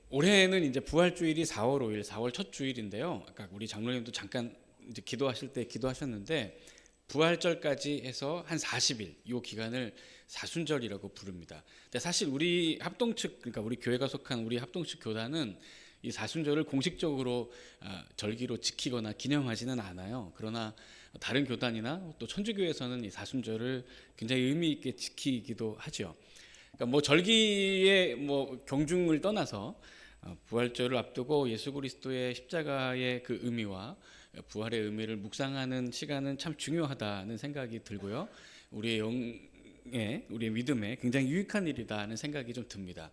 올해는 이제 부활주일이 4월 5일, 4월 첫 주일인데요. 아까 우리 장로님도 잠깐 이제 기도하실 때 기도하셨는데 부활절까지 해서 한 40일 이 기간을 사순절이라고 부릅니다. 근데 사실 우리 합동측 그러니까 우리 교회가 속한 우리 합동측 교단은 이 사순절을 공식적으로 절기로 지키거나 기념하지는 않아요. 그러나 다른 교단이나 또 천주교에서는 이 사순절을 굉장히 의미 있게 지키기도 하죠. 그러니까 뭐 절기의 뭐 경중을 떠나서 부활절을 앞두고 예수 그리스도의 십자가의 그 의미와 부활의 의미를 묵상하는 시간은 참 중요하다는 생각이 들고요. 우리의 우리의 믿음에 굉장히 유익한 일이다는 생각이 좀 듭니다.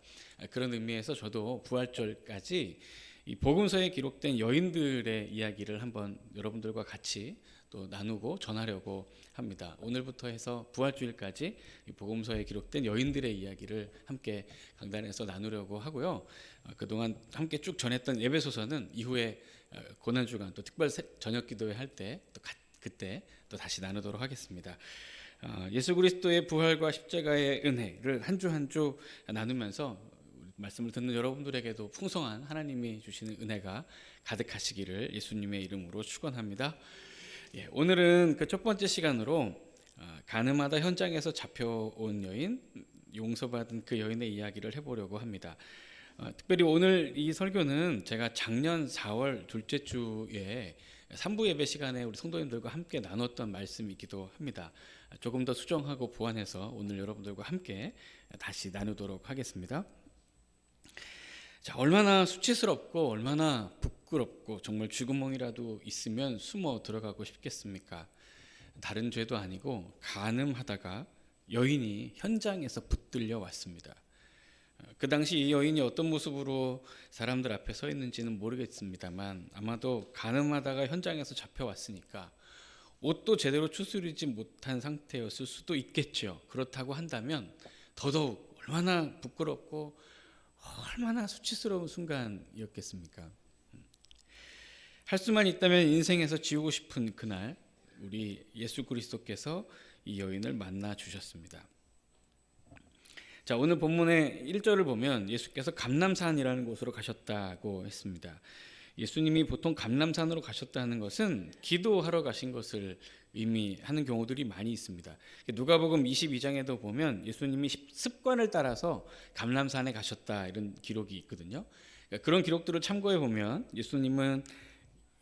그런 의미에서 저도 부활절까지 이 복음서에 기록된 여인들의 이야기를 한번 여러분들과 같이 또 나누고 전하려고 합니다. 오늘부터 해서 부활주일까지 이 복음서에 기록된 여인들의 이야기를 함께 강단에서 나누려고 하고요. 그동안 함께 쭉 전했던 예배소서는 이후에 고난주간 또 특별 저녁기도회 할 때 또 그때 또 다시 나누도록 하겠습니다. 예수 그리스도의 부활과 십자가의 은혜를 한 주 한 주 나누면서 말씀을 듣는 여러분들에게도 풍성한 하나님이 주시는 은혜가 가득하시기를 예수님의 이름으로 축원합니다. 오늘은 그 첫 번째 시간으로 가늠하다 현장에서 잡혀온 여인, 용서받은 그 여인의 이야기를 해보려고 합니다. 특별히 오늘 이 설교는 제가 작년 4월 둘째 주에 3부 예배 시간에 우리 성도님들과 함께 나눴던 말씀이기도 합니다. 조금 더 수정하고 보완해서 오늘 여러분들과 함께 다시 나누도록 하겠습니다. 자, 얼마나 수치스럽고 얼마나 부끄럽고 정말 쥐구멍이라도 있으면 숨어 들어가고 싶겠습니까? 다른 죄도 아니고 간음하다가 여인이 현장에서 붙들려 왔습니다. 그 당시 이 여인이 어떤 모습으로 사람들 앞에 서 있는지는 모르겠습니다만 아마도 간음하다가 현장에서 잡혀왔으니까 옷도 제대로 추스리지 못한 상태였을 수도 있겠죠. 그렇다고 한다면 더더욱 얼마나 부끄럽고 얼마나 수치스러운 순간이었겠습니까? 할 수만 있다면 인생에서 지우고 싶은 그날 우리 예수 그리스도께서 이 여인을 만나 주셨습니다. 자, 오늘 본문의 1절을 보면 예수께서 감람산이라는 곳으로 가셨다고 했습니다. 예수님이 보통 감람산으로 가셨다는 것은 기도하러 가신 것을 의미하는 경우들이 많이 있습니다. 누가복음 22장에도 보면 예수님이 습관을 따라서 감람산에 가셨다 이런 기록이 있거든요. 그러니까 그런 기록들을 참고해 보면 예수님은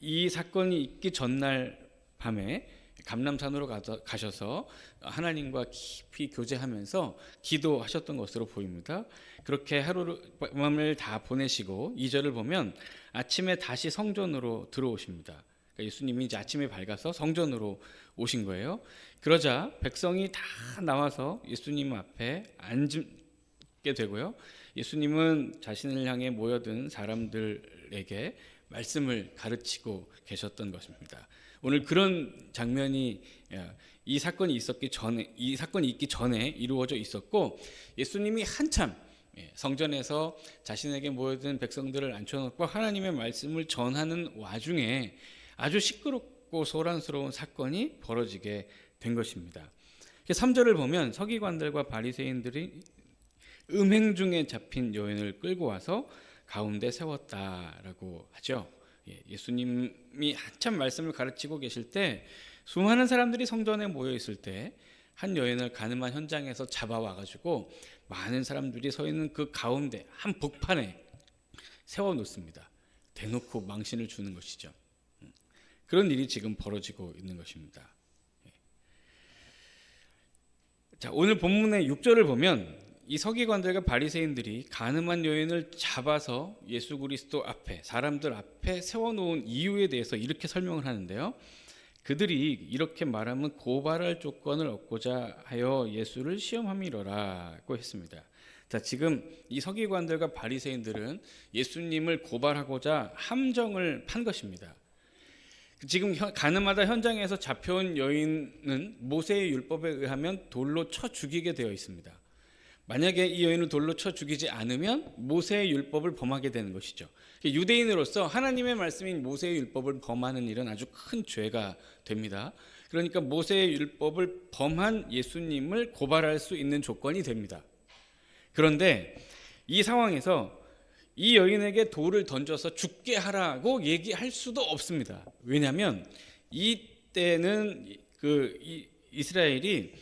이 사건이 있기 전날 밤에 감람산으로 가셔서 하나님과 깊이 교제하면서 기도하셨던 것으로 보입니다. 그렇게 하루밤을 다 보내시고 2절을 보면 아침에 다시 성전으로 들어오십니다. 그러니까 예수님이 이제 아침에 밝아서 성전으로 오신 거예요. 그러자 백성이 다 나와서 예수님 앞에 앉게 되고요. 예수님은 자신을 향해 모여든 사람들에게 말씀을 가르치고 계셨던 것입니다. 오늘 그런 장면이 이 사건이 있기 전에 이루어져 있었고 예수님이 한참 성전에서 자신에게 모여든 백성들을 앉혀놓고 하나님의 말씀을 전하는 와중에 아주 시끄럽고 소란스러운 사건이 벌어지게 된 것입니다. 3절을 보면 서기관들과 바리새인들이 음행 중에 잡힌 여인을 끌고 와서 가운데 세웠다라고 하죠. 예수님이 한참 말씀을 가르치고 계실 때 수많은 사람들이 성전에 모여 있을 때 한 여인을 간음한 현장에서 잡아와 가지고 많은 사람들이 서 있는 그 가운데 한 복판에 세워 놓습니다. 대놓고 망신을 주는 것이죠. 그런 일이 지금 벌어지고 있는 것입니다. 자, 오늘 본문의 6절을 보면 이 서기관들과 바리새인들이 간음한 여인을 잡아서 예수 그리스도 앞에 사람들 앞에 세워놓은 이유에 대해서 이렇게 설명을 하는데요. 그들이 이렇게 말하면 고발할 조건을 얻고자 하여 예수를 시험함이로라고 했습니다. 자, 지금 이 서기관들과 바리새인들은 예수님을 고발하고자 함정을 판 것입니다. 지금 간음하다 현장에서 잡혀온 여인은 모세의 율법에 의하면 돌로 쳐 죽이게 되어 있습니다. 만약에 이 여인을 돌로 쳐 죽이지 않으면 모세의 율법을 범하게 되는 것이죠. 유대인으로서 하나님의 말씀인 모세의 율법을 범하는 일은 아주 큰 죄가 됩니다. 그러니까 모세의 율법을 범한 예수님을 고발할 수 있는 조건이 됩니다. 그런데 이 상황에서 이 여인에게 돌을 던져서 죽게 하라고 얘기할 수도 없습니다. 왜냐하면 이때는 이스라엘이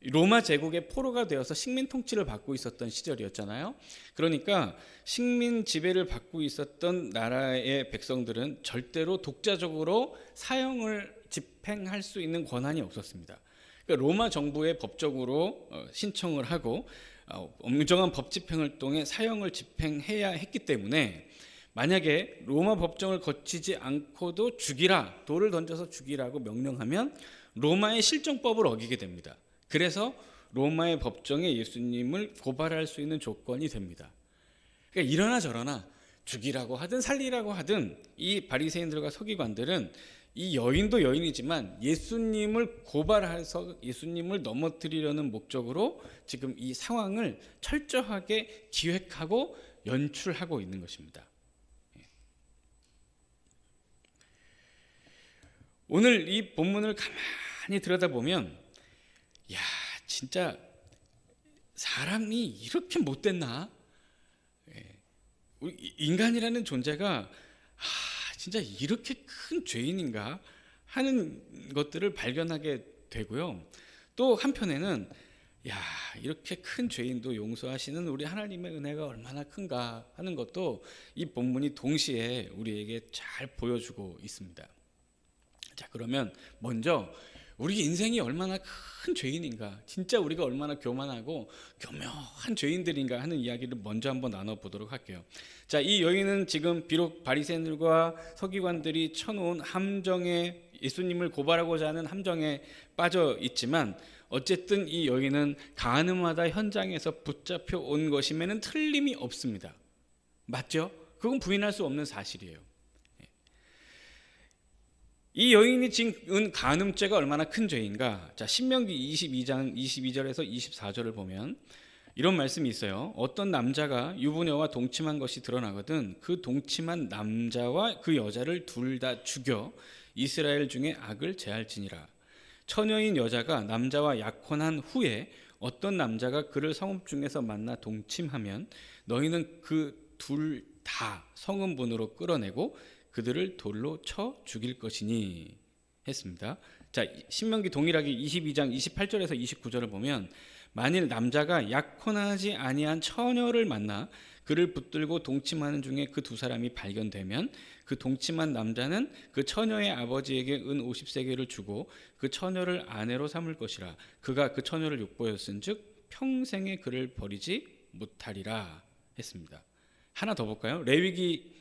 로마 제국의 포로가 되어서 식민 통치를 받고 있었던 시절이었잖아요. 그러니까 식민 지배를 받고 있었던 나라의 백성들은 절대로 독자적으로 사형을 집행할 수 있는 권한이 없었습니다. 그러니까 로마 정부에 법적으로 신청을 하고 엄정한 법 집행을 통해 사형을 집행해야 했기 때문에 만약에 로마 법정을 거치지 않고도 죽이라, 돌을 던져서 죽이라고 명령하면 로마의 실정법을 어기게 됩니다. 그래서 로마의 법정에 예수님을 고발할 수 있는 조건이 됩니다. 그러니까 이러나 저러나 죽이라고 하든 살리라고 하든 이 바리새인들과 서기관들은 이 여인도 여인이지만 예수님을 고발해서 예수님을 넘어뜨리려는 목적으로 지금 이 상황을 철저하게 기획하고 연출하고 있는 것입니다. 오늘 이 본문을 가만히 들여다보면 야, 진짜 사람이 이렇게 못됐나? 인간이라는 존재가 진짜 이렇게 큰 죄인인가 하는 것들을 발견하게 되고요. 또 한편에는 야, 이렇게 큰 죄인도 용서하시는 우리 하나님의 은혜가 얼마나 큰가 하는 것도 이 본문이 동시에 우리에게 잘 보여주고 있습니다. 자, 그러면 먼저 우리 인생이 얼마나 큰 죄인인가, 진짜 우리가 얼마나 교만하고 교묘한 죄인들인가 하는 이야기를 먼저 한번 나눠보도록 할게요. 자, 이 여인은 지금 비록 바리새인들과 서기관들이 쳐놓은 함정에, 예수님을 고발하고자 하는 함정에 빠져 있지만 어쨌든 이 여인은 가늠하다 현장에서 붙잡혀 온 것임에는 틀림이 없습니다. 맞죠? 그건 부인할 수 없는 사실이에요. 이 여인이 지은 간음죄가 얼마나 큰 죄인가? 자, 신명기 22장 22절에서 24절을 보면 이런 말씀이 있어요. 어떤 남자가 유부녀와 동침한 것이 드러나거든 그 동침한 남자와 그 여자를 둘 다 죽여 이스라엘 중에 악을 제할지니라. 처녀인 여자가 남자와 약혼한 후에 어떤 남자가 그를 성읍 중에서 만나 동침하면 너희는 그 둘 다 성읍문으로 끌어내고 그들을 돌로 쳐 죽일 것이니 했습니다. 자, 신명기 동일하게 22장 28절에서 29절을 보면 만일 남자가 약혼하지 아니한 처녀를 만나 그를 붙들고 동침하는 중에 그 두 사람이 발견되면 그 동침한 남자는 그 처녀의 아버지에게 은 50세겔을 주고 그 처녀를 아내로 삼을 것이라. 그가 그 처녀를 욕보였은즉 평생에 그를 버리지 못하리라 했습니다. 하나 더 볼까요? 레위기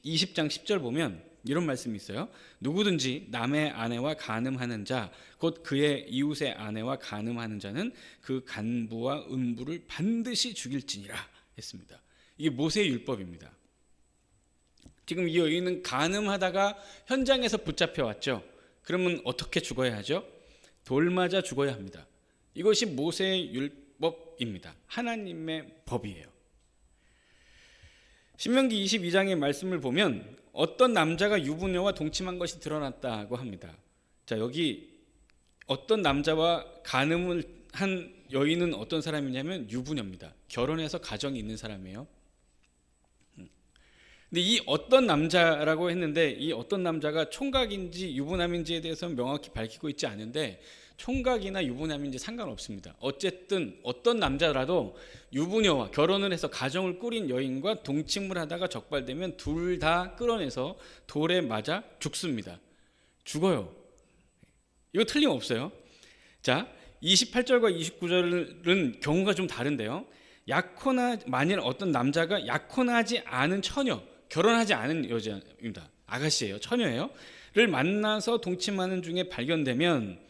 20장 10절 보면 이런 말씀이 있어요. 누구든지 남의 아내와 간음하는 자, 곧 그의 이웃의 아내와 간음하는 자는 그 간부와 음부를 반드시 죽일지니라 했습니다. 이게 모세의 율법입니다. 지금 이 여인은 간음하다가 현장에서 붙잡혀 왔죠. 그러면 어떻게 죽어야 하죠? 돌 맞아 죽어야 합니다. 이것이 모세의 율법입니다. 하나님의 법이에요. 신명기 22장의 말씀을 보면 어떤 남자가 유부녀와 동침한 것이 드러났다고 합니다. 자, 여기 어떤 남자와 간음을 한 여인은 어떤 사람이냐면 유부녀입니다. 결혼해서 가정이 있는 사람이에요. 근데 이 어떤 남자라고 했는데 이 어떤 남자가 총각인지 유부남인지에 대해서는 명확히 밝히고 있지 않은데 총각이나 유부남인지 상관없습니다. 어쨌든 어떤 남자라도 유부녀와 결혼을 해서 가정을 꾸린 여인과 동침을 하다가 적발되면 둘 다 끌어내서 돌에 맞아 죽습니다. 죽어요. 이거 틀림없어요. 자, 28절과 29절은 경우가 좀 다른데요. 만일 어떤 남자가 약혼하지 않은 처녀, 결혼하지 않은 여자입니다. 아가씨예요. 처녀예요. 를 만나서 동침하는 중에 발견되면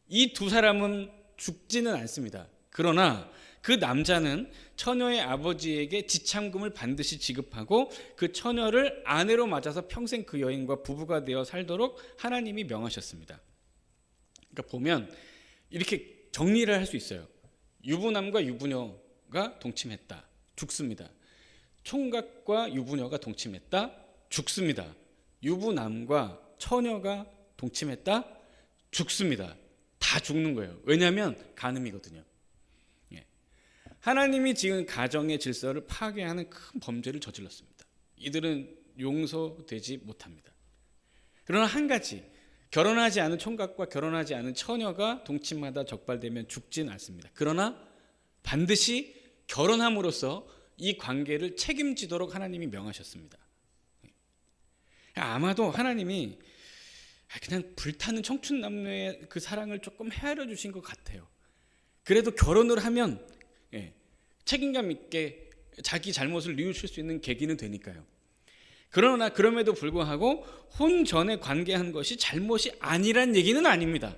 이 두 사람은 죽지는 않습니다. 그러나 그 남자는 처녀의 아버지에게 지참금을 반드시 지급하고 그 처녀를 아내로 맞아서 평생 그 여인과 부부가 되어 살도록 하나님이 명하셨습니다. 그러니까 보면 이렇게 정리를 할 수 있어요. 유부남과 유부녀가 동침했다. 죽습니다. 총각과 유부녀가 동침했다. 죽습니다. 유부남과 처녀가 동침했다. 죽습니다. 다 죽는 거예요. 왜냐하면 간음이거든요. 하나님이 지은 가정의 질서를 파괴하는 큰 범죄를 저질렀습니다. 이들은 용서되지 못합니다. 그러나 한 가지, 결혼하지 않은 총각과 결혼하지 않은 처녀가 동침하다 적발되면 죽진 않습니다. 그러나 반드시 결혼함으로써 이 관계를 책임지도록 하나님이 명하셨습니다. 아마도 하나님이 그냥 불타는 청춘 남녀의 그 사랑을 조금 헤아려 주신 것 같아요. 그래도 결혼을 하면 책임감 있게 자기 잘못을 뉘우칠 수 있는 계기는 되니까요. 그러나 그럼에도 불구하고 혼 전에 관계한 것이 잘못이 아니란 얘기는 아닙니다.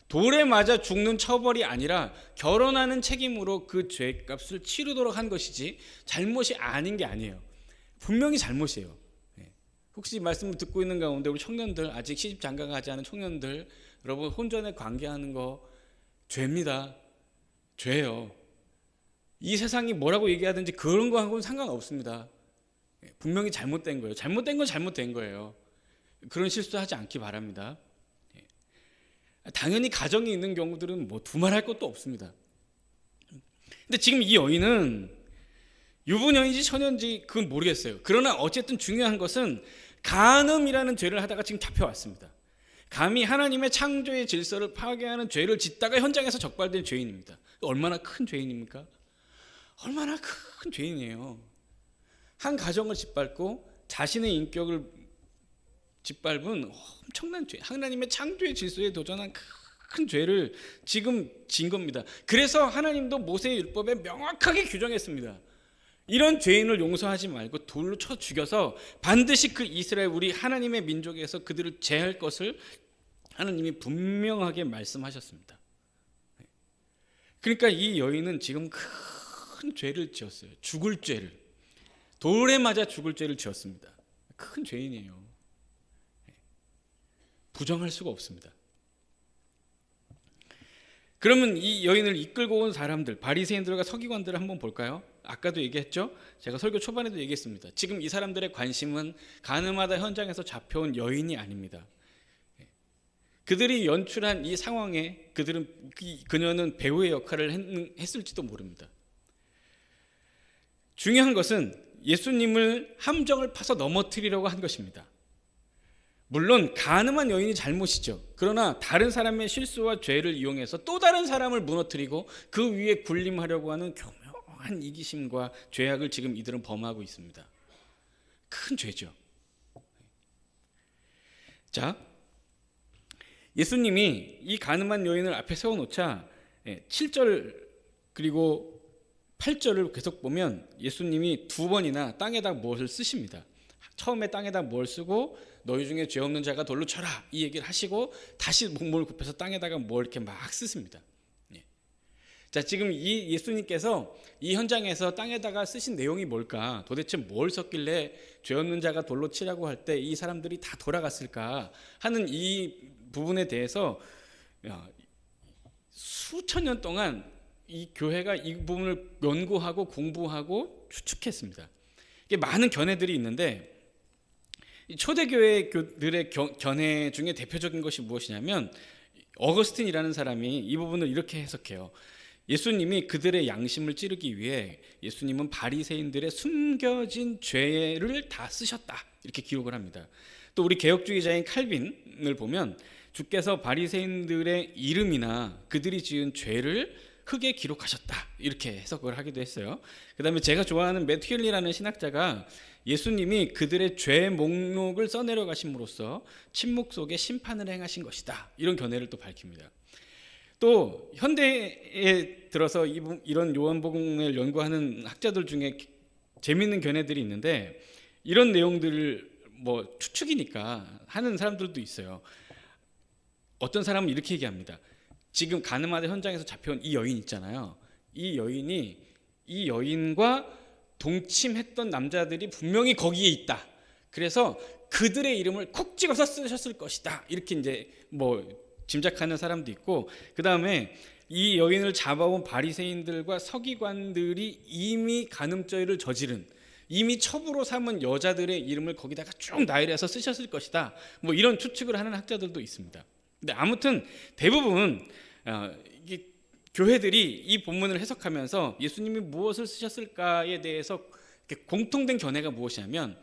돌에 맞아 죽는 처벌이 아니라 결혼하는 책임으로 그 죄값을 치르도록 한 것이지 잘못이 아닌 게 아니에요. 분명히 잘못이에요. 혹시 말씀을 듣고 있는 가운데 우리 청년들, 아직 시집 장가가지 않은 청년들, 여러분 혼전에 관계하는 거 죄입니다. 죄예요. 이 세상이 뭐라고 얘기하든지 그런 거하고는 상관없습니다. 분명히 잘못된 거예요. 잘못된 건 잘못된 거예요. 그런 실수하지 않기 바랍니다. 당연히 가정이 있는 경우들은 뭐 두말할 것도 없습니다. 근데 지금 이 여인은 유부녀인지 처녀인지 그건 모르겠어요. 그러나 어쨌든 중요한 것은 간음이라는 죄를 하다가 지금 잡혀왔습니다. 감히 하나님의 창조의 질서를 파괴하는 죄를 짓다가 현장에서 적발된 죄인입니다. 얼마나 큰 죄인입니까? 얼마나 큰 죄인이에요. 한 가정을 짓밟고 자신의 인격을 짓밟은 엄청난 죄, 하나님의 창조의 질서에 도전한 큰 죄를 지금 진 겁니다. 그래서 하나님도 모세의 율법에 명확하게 규정했습니다. 이런 죄인을 용서하지 말고 돌로 쳐 죽여서 반드시 그 이스라엘 우리 하나님의 민족에서 그들을 제할 것을 하나님이 분명하게 말씀하셨습니다. 그러니까 이 여인은 지금 큰 죄를 지었어요. 죽을 죄를. 돌에 맞아 죽을 죄를 지었습니다. 큰 죄인이에요. 부정할 수가 없습니다. 그러면 이 여인을 이끌고 온 사람들, 바리새인들과 서기관들을 한번 볼까요? 아까도 얘기했죠? 제가 설교 초반에도 얘기했습니다. 지금 이 사람들의 관심은 가늠하다 현장에서 잡혀온 여인이 아닙니다. 그들이 연출한 이 상황에 그녀는 배우의 역할을 했을지도 모릅니다. 중요한 것은 예수님을 함정을 파서 넘어뜨리려고 한 것입니다. 물론 가늠한 여인이 잘못이죠. 그러나 다른 사람의 실수와 죄를 이용해서 또 다른 사람을 무너뜨리고 그 위에 군림하려고 하는 교묘한 이기심과 죄악을 지금 이들은 범하고 있습니다. 큰 죄죠. 자, 예수님이 이 가늠한 여인을 앞에 세워놓자 7절 그리고 8절을 계속 보면 예수님이 두 번이나 땅에다 무엇을 쓰십니다. 처음에 땅에다 뭘 쓰고 너희 중에 죄 없는 자가 돌로 쳐라 이 얘기를 하시고 다시 목문을 굽혀서 땅에다가 뭘 이렇게 막 쓰십니다. 자, 지금 이 예수님께서 이 현장에서 땅에다가 쓰신 내용이 뭘까? 도대체 뭘 썼길래 죄 없는 자가 돌로 치라고 할 때 이 사람들이 다 돌아갔을까 하는 이 부분에 대해서 수천 년 동안 이 교회가 이 부분을 연구하고 공부하고 추측했습니다. 이게 많은 견해들이 있는데 초대교회들의 견해 중에 대표적인 것이 무엇이냐면 어거스틴이라는 사람이 이 부분을 이렇게 해석해요. 예수님이 그들의 양심을 찌르기 위해 예수님은 바리새인들의 숨겨진 죄를 다 쓰셨다 이렇게 기록을 합니다. 또 우리 개혁주의자인 칼빈을 보면 주께서 바리새인들의 이름이나 그들이 지은 죄를 흙에 기록하셨다 이렇게 해석을 하기도 했어요. 그 다음에 제가 좋아하는 매트 힐리라는 신학자가 예수님이 그들의 죄 목록을 써내려 가심으로써 침묵 속에 심판을 행하신 것이다 이런 견해를 또 밝힙니다. 또 현대에 들어서 이런 요한복음을 연구하는 학자들 중에 재미있는 견해들이 있는데 이런 내용들을 뭐 추측이니까 하는 사람들도 있어요. 어떤 사람은 이렇게 얘기합니다. 지금 가늠하다 현장에서 잡혀온 이 여인 있잖아요. 이 여인과 동침했던 남자들이 분명히 거기에 있다. 그래서 그들의 이름을 콕 찍어서 쓰셨을 것이다. 이렇게 이제 뭐 짐작하는 사람도 있고, 그 다음에 이 여인을 잡아온 바리새인들과 서기관들이 이미 간음죄를 저지른 이미 첩으로 삼은 여자들의 이름을 거기다가 쭉 나열해서 쓰셨을 것이다. 뭐 이런 추측을 하는 학자들도 있습니다. 근데 아무튼 대부분 이게 교회들이 이 본문을 해석하면서 예수님이 무엇을 쓰셨을까에 대해서 공통된 견해가 무엇이냐면,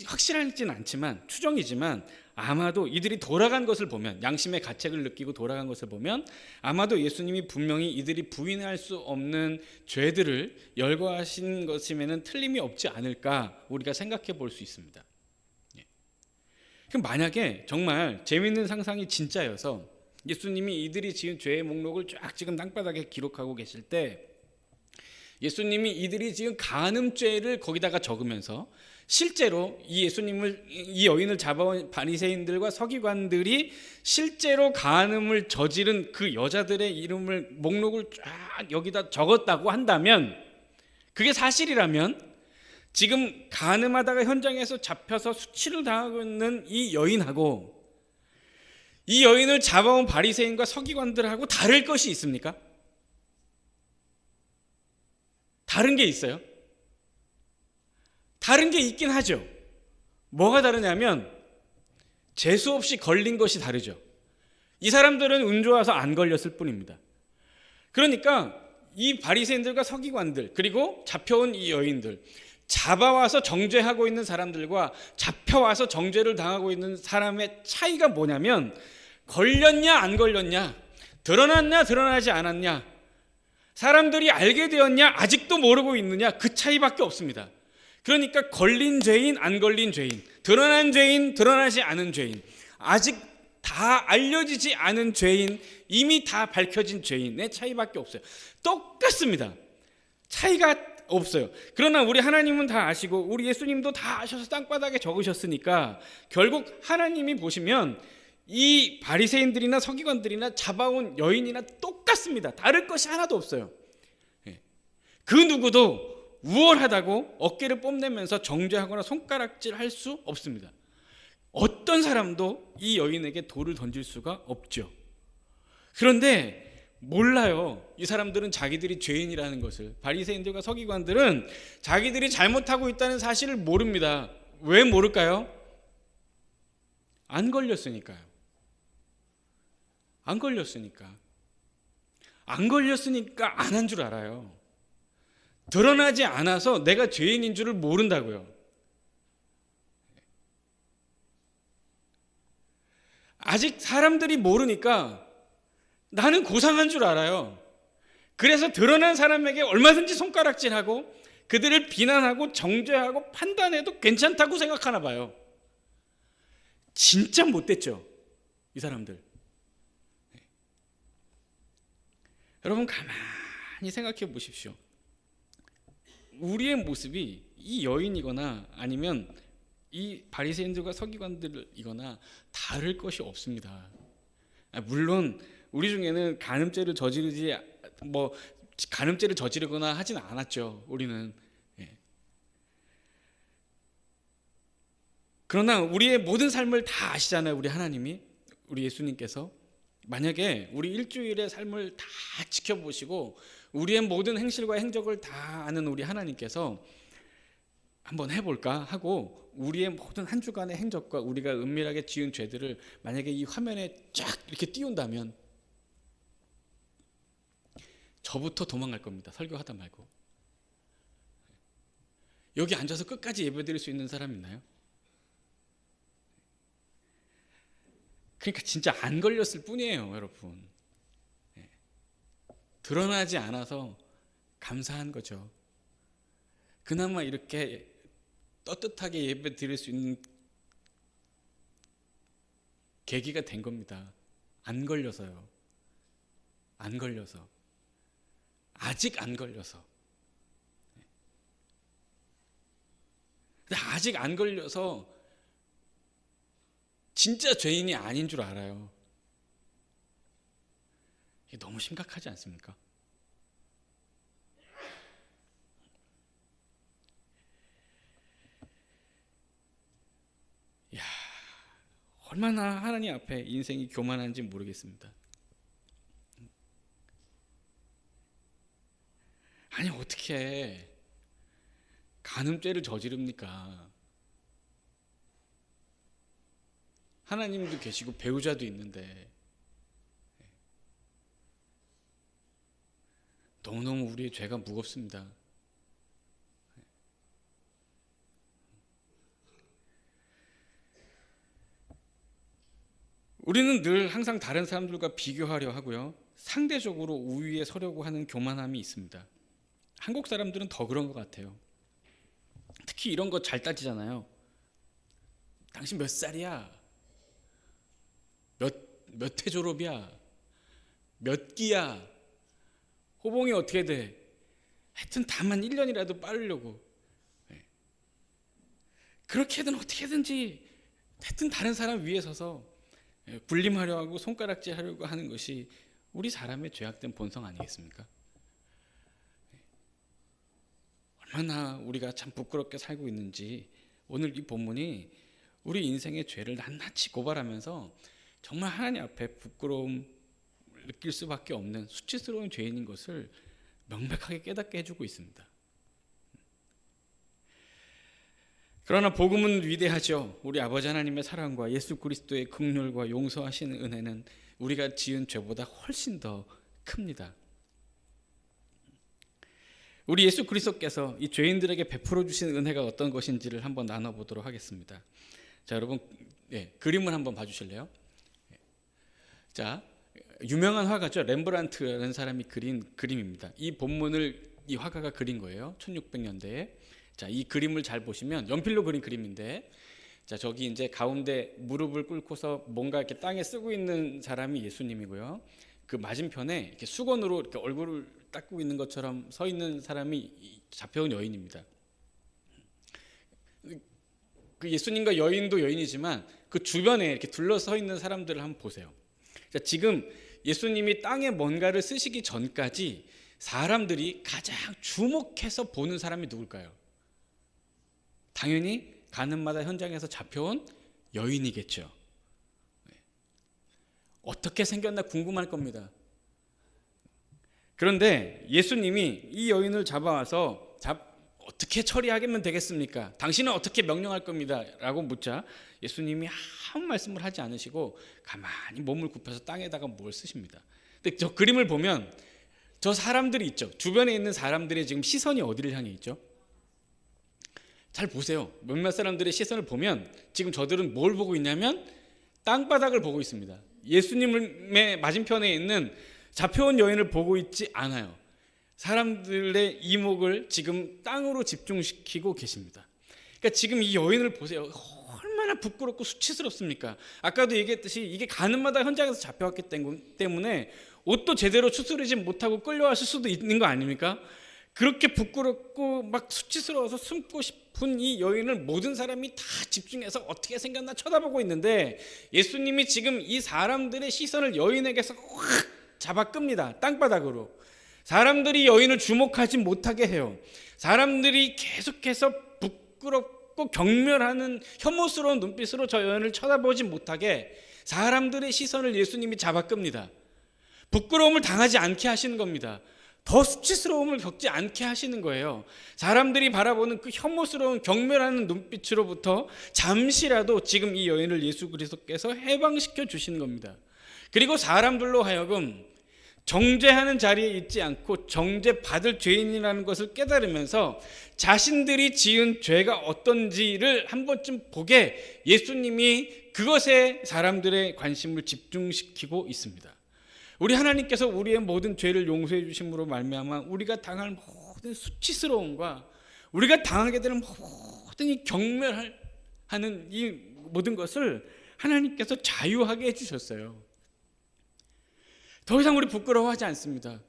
확실하지는 않지만 추정이지만 아마도 이들이 돌아간 것을 보면, 양심의 가책을 느끼고 돌아간 것을 보면 아마도 예수님이 분명히 이들이 부인할 수 없는 죄들을 열거하신 것이면 틀림이 없지 않을까 우리가 생각해 볼 수 있습니다. 그럼 만약에 정말 재미있는 상상이 진짜여서 예수님이 이들이 지은 죄의 목록을 쫙 지금 땅바닥에 기록하고 계실 때, 예수님이 이들이 지은 간음죄를 거기다가 적으면서 실제로 이 여인을 잡아온 바리새인들과 서기관들이 실제로 간음을 저지른 그 여자들의 이름을, 목록을 쫙 여기다 적었다고 한다면, 그게 사실이라면 지금 간음하다가 현장에서 잡혀서 수치를 당하고 있는 이 여인하고 이 여인을 잡아온 바리새인과 서기관들하고 다를 것이 있습니까? 다른 게 있어요? 다른 게 있긴 하죠. 뭐가 다르냐면 재수 없이 걸린 것이 다르죠. 이 사람들은 운 좋아서 안 걸렸을 뿐입니다. 그러니까 이 바리새인들과 서기관들, 그리고 잡혀온 이 여인들, 잡아와서 정죄하고 있는 사람들과 잡혀와서 정죄를 당하고 있는 사람의 차이가 뭐냐면, 걸렸냐 안 걸렸냐, 드러났냐 드러나지 않았냐, 사람들이 알게 되었냐 아직도 모르고 있느냐, 그 차이밖에 없습니다. 그러니까 걸린 죄인 안 걸린 죄인, 드러난 죄인 드러나지 않은 죄인, 아직 다 알려지지 않은 죄인, 이미 다 밝혀진 죄인의 차이밖에 없어요. 똑같습니다. 차이가 없어요. 그러나 우리 하나님은 다 아시고 우리 예수님도 다 아셔서 땅바닥에 적으셨으니까 결국 하나님이 보시면 이 바리새인들이나 서기관들이나 잡아온 여인이나 똑같습니다. 다를 것이 하나도 없어요. 그 누구도 우월하다고 어깨를 뽐내면서 정죄하거나 손가락질할 수 없습니다. 어떤 사람도 이 여인에게 돌을 던질 수가 없죠. 그런데 몰라요. 이 사람들은 자기들이 죄인이라는 것을. 바리새인들과 서기관들은 자기들이 잘못하고 있다는 사실을 모릅니다. 왜 모를까요? 안 걸렸으니까요. 안 걸렸으니까 안 한 줄 알아요. 드러나지 않아서 내가 죄인인 줄을 모른다고요. 아직 사람들이 모르니까 나는 고상한 줄 알아요. 그래서 드러난 사람에게 얼마든지 손가락질하고 그들을 비난하고 정죄하고 판단해도 괜찮다고 생각하나 봐요. 진짜 못됐죠, 이 사람들. 여러분 가만히 생각해 보십시오. 우리의 모습이 이 여인이거나 아니면 이 바리새인들과 서기관들이거나 다를 것이 없습니다. 물론 우리 중에는 간음죄를 저지르거나 하진 않았죠. 우리는. 그러나 우리의 모든 삶을 다 아시잖아요. 우리 하나님이, 우리 예수님께서. 만약에 우리 일주일의 삶을 다 지켜보시고 우리의 모든 행실과 행적을 다 아는 우리 하나님께서 한번 해볼까 하고 우리의 모든 한 주간의 행적과 우리가 은밀하게 지은 죄들을 만약에 이 화면에 쫙 이렇게 띄운다면 저부터 도망갈 겁니다. 설교하다 말고. 여기 앉아서 끝까지 예배드릴 수 있는 사람 있나요? 그러니까 진짜 안 걸렸을 뿐이에요, 여러분. 드러나지 않아서 감사한 거죠. 그나마 이렇게 떳떳하게 예배 드릴 수 있는 계기가 된 겁니다. 안 걸려서요. 안 걸려서. 아직 안 걸려서. 근데 아직 안 걸려서 진짜 죄인이 아닌 줄 알아요. 이게 너무 심각하지 않습니까? 야, 얼마나 하나님 앞에 인생이 교만한지 모르겠습니다. 아니 어떻게 간음죄를 저지릅니까? 하나님도 계시고 배우자도 있는데 너무너무 우리의 죄가 무겁습니다. 우리는 늘 항상 다른 사람들과 비교하려 하고요. 상대적으로 우위에 서려고 하는 교만함이 있습니다. 한국 사람들은 더 그런 것 같아요. 특히 이런 거 잘 따지잖아요. 당신 몇 살이야? 몇 회 졸업이야? 몇 기야? 호봉이 어떻게 돼? 하여튼 다만 1년이라도 빠르려고. 그렇게든 어떻게든지 하여튼 다른 사람 위에 서서 군림하려 하고 손가락질 하려고 하는 것이 우리 사람의 죄악된 본성 아니겠습니까? 얼마나 우리가 참 부끄럽게 살고 있는지 오늘 이 본문이 우리 인생의 죄를 낱낱이 고발하면서 정말 하나님 앞에 부끄러움 느낄 수밖에 없는 수치스러운 죄인인 것을 명백하게 깨닫게 해주고 있습니다. 그러나 복음은 위대하죠. 우리 아버지 하나님의 사랑과 예수 그리스도의 긍휼과 용서하시는 은혜는 우리가 지은 죄보다 훨씬 더 큽니다. 우리 예수 그리스도께서 이 죄인들에게 베풀어 주신 은혜가 어떤 것인지를 한번 나눠보도록 하겠습니다. 자, 여러분, 그림을 한번 봐주실래요? 자, 유명한 화가죠. 렘브란트라는 사람이 그린 그림입니다. 이 본문을 이 화가가 그린 거예요. 1600년대에. 자, 이 그림을 잘 보시면 연필로 그린 그림인데, 자, 저기 이제 가운데 무릎을 꿇고서 뭔가 이렇게 땅에 쓰고 있는 사람이 예수님이고요. 그 맞은편에 이렇게 수건으로 이렇게 얼굴을 닦고 있는 것처럼 서 있는 사람이 잡혀온 여인입니다. 그 예수님과 여인도 여인이지만 그 주변에 이렇게 둘러서 있는 사람들을 한번 보세요. 자, 지금 예수님이 땅에 뭔가를 쓰시기 전까지 사람들이 가장 주목해서 보는 사람이 누굴까요? 당연히 가는마다 현장에서 잡혀온 여인이겠죠. 어떻게 생겼나 궁금할 겁니다. 그런데 예수님이 이 여인을 잡아와서 어떻게 처리하면 되겠습니까? 당신은 어떻게 명령할 겁니다. 라고 묻자 예수님이 아무 말씀을 하지 않으시고 가만히 몸을 굽혀서 땅에다가 뭘 쓰십니다. 근데 저 그림을 보면 저 사람들이 있죠. 주변에 있는 사람들의 지금 시선이 어디를 향해 있죠? 잘 보세요. 몇몇 사람들의 시선을 보면 지금 저들은 뭘 보고 있냐면 땅바닥을 보고 있습니다. 예수님의 맞은편에 있는 잡혀온 여인을 보고 있지 않아요. 사람들의 이목을 지금 땅으로 집중시키고 계십니다. 그러니까 지금 이 여인을 보세요. 얼마나 부끄럽고 수치스럽습니까? 아까도 얘기했듯이 이게 가는마다 현장에서 잡혀왔기 때문에 옷도 제대로 추스르지 못하고 끌려왔을 수도 있는 거 아닙니까? 그렇게 부끄럽고 막 수치스러워서 숨고 싶은 이 여인을 모든 사람이 다 집중해서 어떻게 생겼나 쳐다보고 있는데 예수님이 지금 이 사람들의 시선을 여인에게서 확 잡아 끕니다. 땅바닥으로. 사람들이 여인을 주목하지 못하게 해요. 사람들이 계속해서 부끄럽고 경멸하는 혐오스러운 눈빛으로 저 여인을 쳐다보지 못하게 사람들의 시선을 예수님이 잡아 끕니다. 부끄러움을 당하지 않게 하시는 겁니다. 더 수치스러움을 겪지 않게 하시는 거예요. 사람들이 바라보는 그 혐오스러운 경멸하는 눈빛으로부터 잠시라도 지금 이 여인을 예수 그리스도께서 해방시켜 주시는 겁니다. 그리고 사람들로 하여금 정죄하는 자리에 있지 않고 정죄받을 죄인이라는 것을 깨달으면서 자신들이 지은 죄가 어떤지를 한 번쯤 보게 예수님이 그것에 사람들의 관심을 집중시키고 있습니다. 우리 하나님께서 우리의 모든 죄를 용서해 주심으로 말미암아 우리가 당할 모든 수치스러움과 우리가 당하게 되는 모든 이 경멸하는 이 모든 것을 하나님께서 자유하게 해주셨어요. 더 이상 우리 부끄러워하지 않습니다.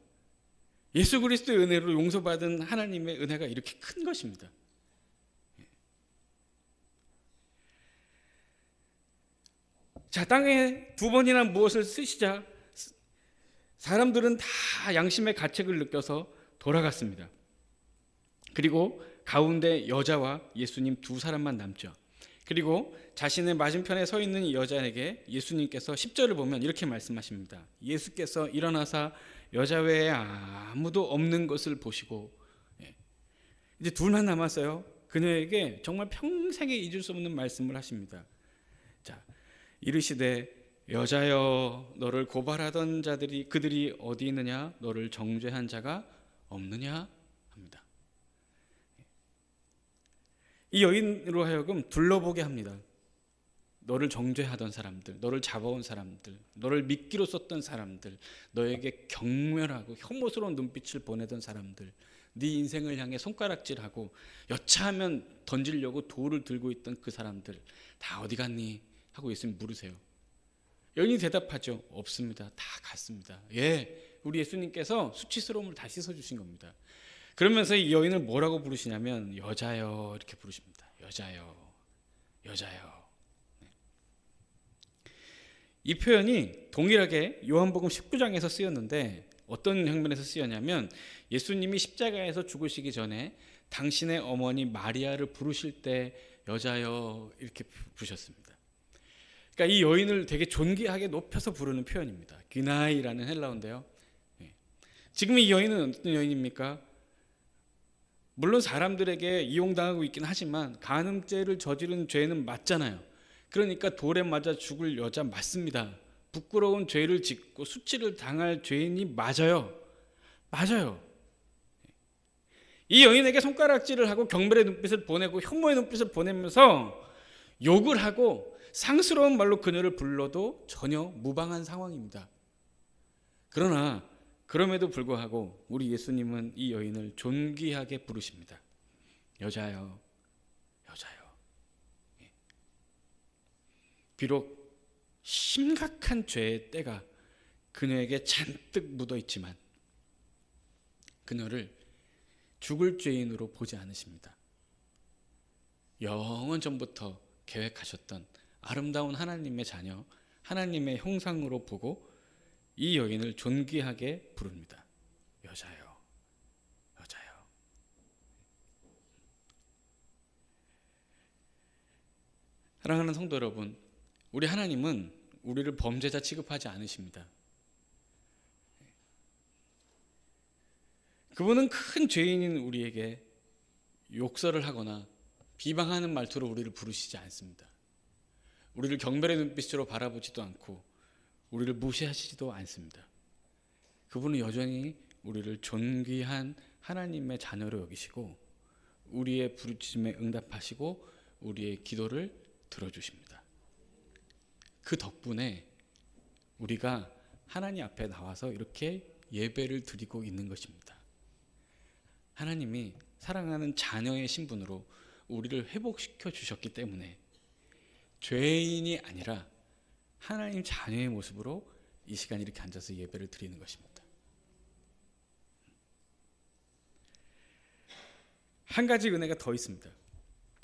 예수 그리스도의 은혜로 용서받은 하나님의 은혜가 이렇게 큰 것입니다. 자, 땅에 두 번이나 무엇을 쓰시자 사람들은 다 양심의 가책을 느껴서 돌아갔습니다. 그리고 가운데 여자와 예수님 두 사람만 남죠. 그리고 자신의 맞은편에 서 있는 이 여자에게 예수님께서 10절을 보면 이렇게 말씀하십니다. 예수께서 일어나사 여자 외에 아무도 없는 것을 보시고, 이제 둘만 남았어요. 그녀에게 정말 평생에 잊을 수 없는 말씀을 하십니다. 자, 이르시되 여자여 너를 고발하던 자들이 그들이 어디 있느냐? 너를 정죄한 자가 없느냐 합니다. 이 여인으로 하여금 둘러보게 합니다. 너를 정죄하던 사람들, 너를 잡아온 사람들, 너를 미끼로 썼던 사람들, 너에게 경멸하고 혐오스러운 눈빛을 보내던 사람들, 네 인생을 향해 손가락질하고 여차하면 던지려고 돌을 들고 있던 그 사람들 다 어디 갔니? 하고 예수님 물으세요. 여인이 대답하죠. 없습니다. 다 갔습니다. 예, 우리 예수님께서 수치스러움을 다 씻어주신 겁니다. 그러면서 이 여인을 뭐라고 부르시냐면 여자여 이렇게 부르십니다. 여자여, 여자여. 이 표현이 동일하게 요한복음 19장에서 쓰였는데 어떤 장면에서 쓰였냐면 예수님이 십자가에서 죽으시기 전에 당신의 어머니 마리아를 부르실 때 여자여 이렇게 부르셨습니다. 그러니까 이 여인을 되게 존귀하게 높여서 부르는 표현입니다. 귀나이라는 헬라어인데요. 지금 이 여인은 어떤 여인입니까? 물론 사람들에게 이용당하고 있긴 하지만 간음죄를 저지른 죄는 맞잖아요. 그러니까 돌에 맞아 죽을 여자 맞습니다. 부끄러운 죄를 짓고 수치를 당할 죄인이 맞아요. 맞아요. 이 여인에게 손가락질을 하고 경멸의 눈빛을 보내고 혐오의 눈빛을 보내면서 욕을 하고 상스러운 말로 그녀를 불러도 전혀 무방한 상황입니다. 그러나 그럼에도 불구하고 우리 예수님은 이 여인을 존귀하게 부르십니다. 여자여, 여자여. 비록 심각한 죄의 때가 그녀에게 잔뜩 묻어 있지만 그녀를 죽을 죄인으로 보지 않으십니다. 영원 전부터 계획하셨던 아름다운 하나님의 자녀, 하나님의 형상으로 보고 이 여인을 존귀하게 부릅니다. 여자여, 여자여. 사랑하는 성도 여러분, 우리 하나님은 우리를 범죄자 취급하지 않으십니다. 그분은 큰 죄인인 우리에게 욕설을 하거나 비방하는 말투로 우리를 부르시지 않습니다. 우리를 경멸의 눈빛으로 바라보지도 않고 우리를 무시하시지도 않습니다. 그분은 여전히 우리를 존귀한 하나님의 자녀로 여기시고 우리의 부르짖음에 응답하시고 우리의 기도를 들어주십니다. 그 덕분에 우리가 하나님 앞에 나와서 이렇게 예배를 드리고 있는 것입니다. 하나님이 사랑하는 자녀의 신분으로 우리를 회복시켜 주셨기 때문에 죄인이 아니라 하나님 자녀의 모습으로 이 시간 이렇게 앉아서 예배를 드리는 것입니다. 한 가지 은혜가 더 있습니다.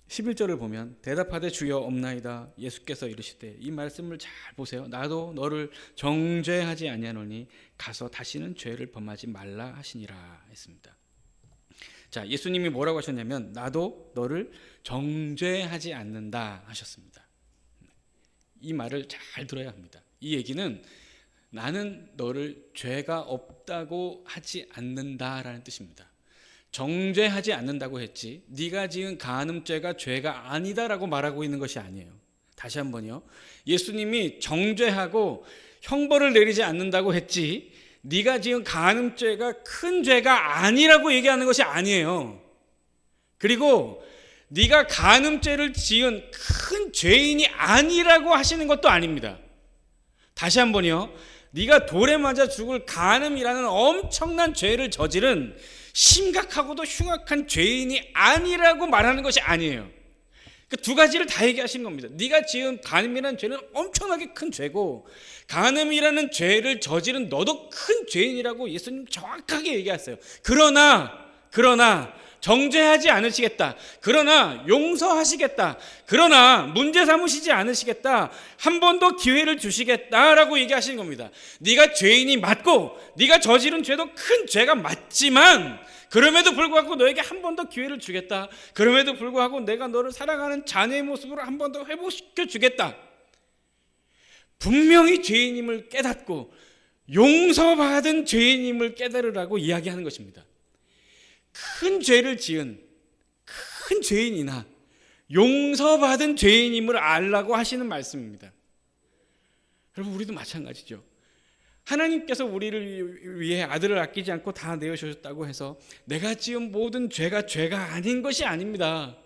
11절을 보면 대답하되 주여 없나이다. 예수께서 이르시되 이 말씀을 잘 보세요. 나도 너를 정죄하지 아니하노니 가서 다시는 죄를 범하지 말라 하시니라 했습니다. 자, 예수님이 뭐라고 하셨냐면 나도 너를 정죄하지 않는다 하셨습니다. 이 말을 잘 들어야 합니다. 이 얘기는 나는 너를 죄가 없다고 하지 않는다라는 뜻입니다. 정죄하지 않는다고 했지 네가 지은 간음죄가 죄가 아니다라고 말하고 있는 것이 아니에요. 다시 한번요. 예수님이 정죄하고 형벌을 내리지 않는다고 했지 네가 지은 간음죄가 큰 죄가 아니라고 얘기하는 것이 아니에요. 그리고 네가 간음죄를 지은 큰 죄인이 아니라고 하시는 것도 아닙니다. 다시 한번요. 네가 돌에 맞아 죽을 간음이라는 엄청난 죄를 저지른 심각하고도 흉악한 죄인이 아니라고 말하는 것이 아니에요. 그 두 가지를 다 얘기하신 겁니다. 네가 지은 간음이라는 죄는 엄청나게 큰 죄고 간음이라는 죄를 저지른 너도 큰 죄인이라고 예수님 정확하게 얘기했어요. 그러나 정죄하지 않으시겠다. 그러나 용서하시겠다. 그러나 문제 삼으시지 않으시겠다. 한 번 더 기회를 주시겠다라고 얘기하시는 겁니다. 네가 죄인이 맞고 네가 저지른 죄도 큰 죄가 맞지만 그럼에도 불구하고 너에게 한 번 더 기회를 주겠다. 그럼에도 불구하고 내가 너를 사랑하는 자녀의 모습으로 한 번 더 회복시켜 주겠다. 분명히 죄인임을 깨닫고 용서받은 죄인임을 깨달으라고 이야기하는 것입니다. 큰 죄를 지은 큰 죄인이나 용서받은 죄인임을 알라고 하시는 말씀입니다. 여러분 우리도 마찬가지죠. 하나님께서 우리를 위해 아들을 아끼지 않고 다 내어주셨다고 해서 내가 지은 모든 죄가 아닌 것이 아닙니다.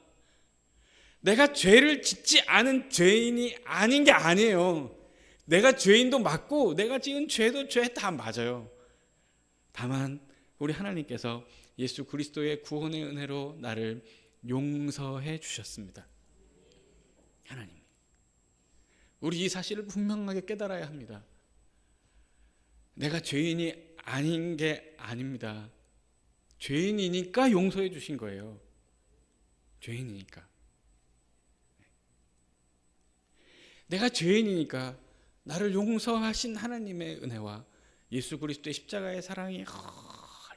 내가 죄를 짓지 않은 죄인이 아닌 게 아니에요. 내가 죄인도 맞고 내가 지은 죄도 죄 다 맞아요. 다만 우리 하나님께서 예수 그리스도의 구원의 은혜로 나를 용서해 주셨습니다. 하나님, 우리 이 사실을 분명하게 깨달아야 합니다. 내가 죄인이 아닌 게 아닙니다. 죄인이니까 용서해 주신 거예요. 죄인이니까. 내가 죄인이니까 나를 용서하신 하나님의 은혜와 예수 그리스도의 십자가의 사랑이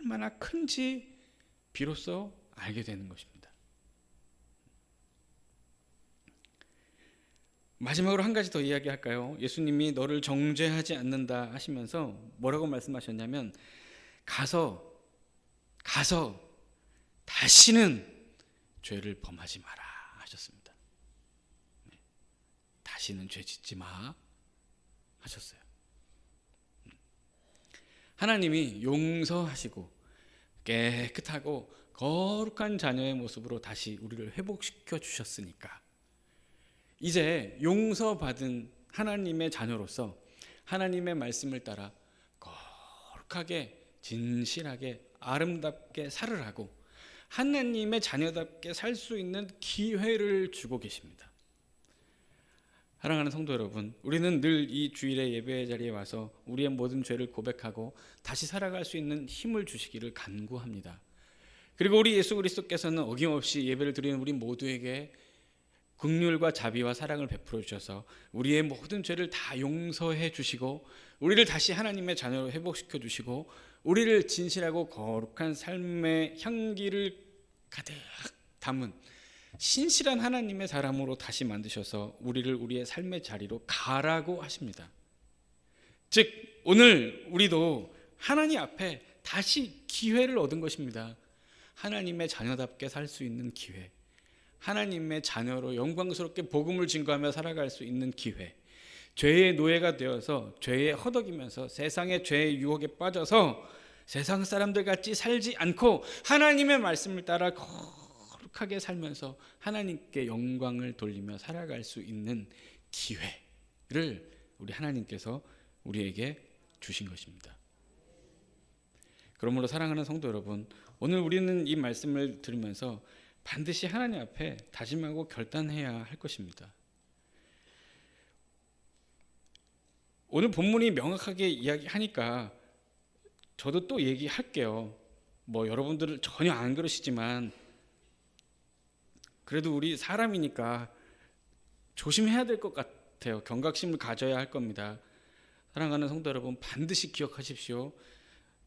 얼마나 큰지 비로소 알게 되는 것입니다. 마지막으로 한 가지 더 이야기할까요? 예수님이 너를 정죄하지 않는다 하시면서 뭐라고 말씀하셨냐면 가서 다시는 죄를 범하지 마라 하셨습니다. 다시는 죄 짓지 마 하셨어요. 하나님이 용서하시고 깨끗하고 거룩한 자녀의 모습으로 다시 우리를 회복시켜 주셨으니까 이제 용서받은 하나님의 자녀로서 하나님의 말씀을 따라 거룩하게 진실하게 아름답게 살으라고 하나님의 자녀답게 살 수 있는 기회를 주고 계십니다. 사랑하는 성도 여러분, 우리는 늘 이 주일의 예배의 자리에 와서 우리의 모든 죄를 고백하고 다시 살아갈 수 있는 힘을 주시기를 간구합니다. 그리고 우리 예수 그리스도께서는 어김없이 예배를 드리는 우리 모두에게 긍휼과 자비와 사랑을 베풀어 주셔서 우리의 모든 죄를 다 용서해 주시고 우리를 다시 하나님의 자녀로 회복시켜 주시고 우리를 진실하고 거룩한 삶의 향기를 가득 담은 신실한 하나님의 사람으로 다시 만드셔서 우리를 우리의 삶의 자리로 가라고 하십니다. 즉 오늘 우리도 하나님 앞에 다시 기회를 얻은 것입니다. 하나님의 자녀답게 살 수 있는 기회, 하나님의 자녀로 영광스럽게 복음을 증거하며 살아갈 수 있는 기회, 죄의 노예가 되어서 죄에 허덕이면서 세상의 죄의 유혹에 빠져서 세상 사람들 같이 살지 않고 하나님의 말씀을 따라 거룩하게 살면서 하나님께 영광을 돌리며 살아갈 수 있는 기회를 우리 하나님께서 우리에게 주신 것입니다. 그러므로 사랑하는 성도 여러분, 오늘 우리는 이 말씀을 들으면서 반드시 하나님 앞에 다짐하고 결단해야 할 것입니다. 오늘 본문이 명확하게 이야기하니까 저도 또 얘기할게요. 뭐 여러분들은 전혀 안 그러시지만 그래도 우리 사람이니까 조심해야 될 것 같아요. 경각심을 가져야 할 겁니다. 사랑하는 성도 여러분, 반드시 기억하십시오.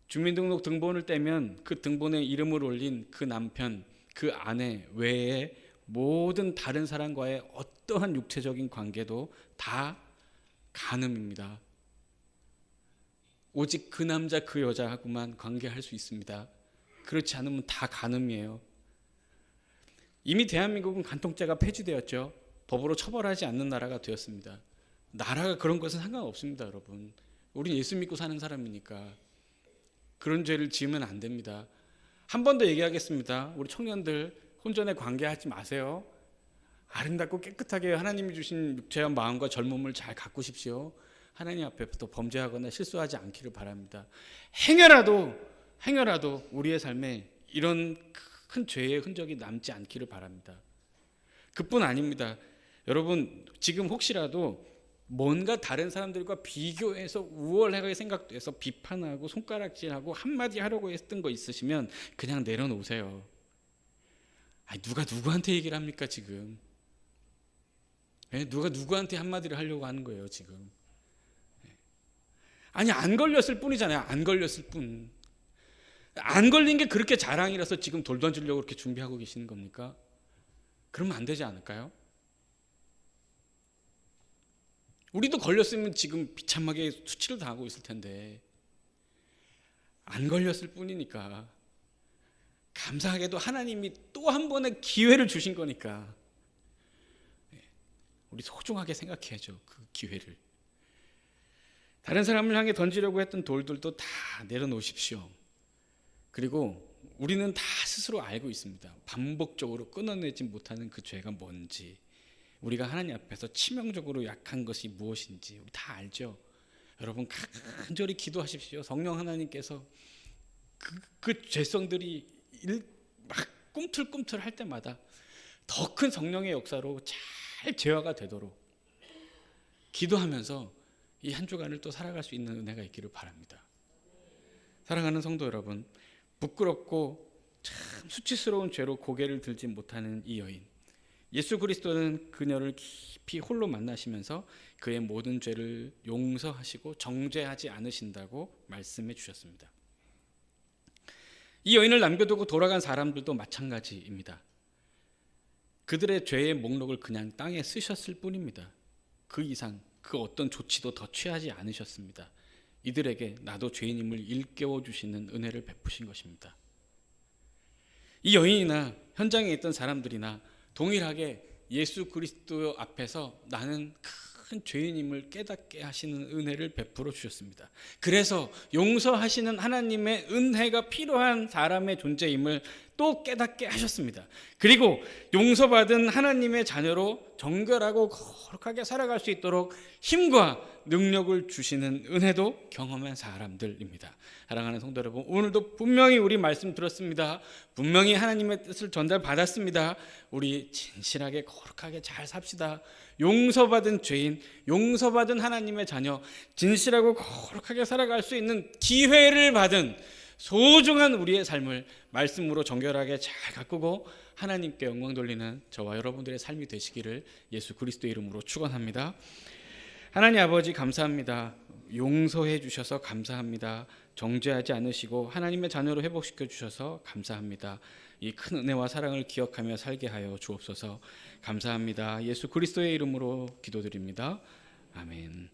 주민등록 등본을 떼면 그 등본에 이름을 올린 그 남편, 그 아내 외에 모든 다른 사람과의 어떠한 육체적인 관계도 다 간음입니다. 오직 그 남자 그 여자하고만 관계할 수 있습니다. 그렇지 않으면 다 간음이에요. 이미 대한민국은 간통죄가 폐지되었죠. 법으로 처벌하지 않는 나라가 되었습니다. 나라가 그런 것은 상관없습니다, 여러분. 우린 예수 믿고 사는 사람이니까 그런 죄를 지으면 안 됩니다. 한 번 더 얘기하겠습니다. 우리 청년들 혼전에 관계하지 마세요. 아름답고 깨끗하게 하나님이 주신 육체와 마음과 젊음을 잘 가꾸십시오. 하나님 앞에부터 범죄하거나 실수하지 않기를 바랍니다. 행여라도 우리의 삶에 이런 큰 죄의 흔적이 남지 않기를 바랍니다. 그뿐 아닙니다. 여러분, 지금 혹시라도 뭔가 다른 사람들과 비교해서 우월하게 생각돼서 비판하고 손가락질하고 한마디 하려고 했던 거 있으시면 그냥 내려놓으세요. 아니, 누가 누구한테 얘기를 합니까 지금? 누가 누구한테 한마디를 하려고 하는 거예요 지금? 아니, 안 걸렸을 뿐이잖아요. 안 걸렸을 뿐. 안 걸린 게 그렇게 자랑이라서 지금 돌 던지려고 그렇게 준비하고 계시는 겁니까? 그러면 안 되지 않을까요? 우리도 걸렸으면 지금 비참하게 수치를 당하고 있을 텐데 안 걸렸을 뿐이니까 감사하게도 하나님이 또 한 번의 기회를 주신 거니까 우리 소중하게 생각해야죠. 그 기회를. 다른 사람을 향해 던지려고 했던 돌들도 다 내려놓으십시오. 그리고 우리는 다 스스로 알고 있습니다. 반복적으로 끊어내지 못하는 그 죄가 뭔지, 우리가 하나님 앞에서 치명적으로 약한 것이 무엇인지 우리 다 알죠. 여러분 간절히 기도하십시오. 성령 하나님께서 그 죄성들이 막 꿈틀꿈틀 할 때마다 더 큰 성령의 역사로 잘 제어가 되도록 기도하면서 이 한 주간을 또 살아갈 수 있는 은혜가 있기를 바랍니다. 사랑하는 성도 여러분, 부끄럽고 참 수치스러운 죄로 고개를 들지 못하는 이 여인, 예수 그리스도는 그녀를 깊이 홀로 만나시면서 그의 모든 죄를 용서하시고 정죄하지 않으신다고 말씀해 주셨습니다. 이 여인을 남겨두고 돌아간 사람들도 마찬가지입니다. 그들의 죄의 목록을 그냥 땅에 쓰셨을 뿐입니다. 그 이상 그 어떤 조치도 더 취하지 않으셨습니다. 이들에게 나도 죄인임을 일깨워 주시는 은혜를 베푸신 것입니다. 이 여인이나 현장에 있던 사람들이나 동일하게 예수 그리스도 앞에서 나는 큰 죄인임을 깨닫게 하시는 은혜를 베풀어 주셨습니다. 그래서 용서하시는 하나님의 은혜가 필요한 사람의 존재임을 또 깨닫게 하셨습니다. 그리고 용서받은 하나님의 자녀로 정결하고 거룩하게 살아갈 수 있도록 힘과 능력을 주시는 은혜도 경험한 사람들입니다. 사랑하는 성도 여러분, 오늘도 분명히 우리 말씀 들었습니다. 분명히 하나님의 뜻을 전달받았습니다. 우리 진실하게 거룩하게 잘 삽시다. 용서받은 죄인, 용서받은 하나님의 자녀, 진실하고 거룩하게 살아갈 수 있는 기회를 받은 소중한 우리의 삶을 말씀으로 정결하게 잘 가꾸고 하나님께 영광 돌리는 저와 여러분들의 삶이 되시기를 예수 그리스도의 이름으로 축원합니다. 하나님 아버지 감사합니다. 용서해 주셔서 감사합니다. 정죄하지 않으시고 하나님의 자녀로 회복시켜 주셔서 감사합니다. 이 큰 은혜와 사랑을 기억하며 살게 하여 주옵소서. 감사합니다. 예수 그리스도의 이름으로 기도드립니다. 아멘.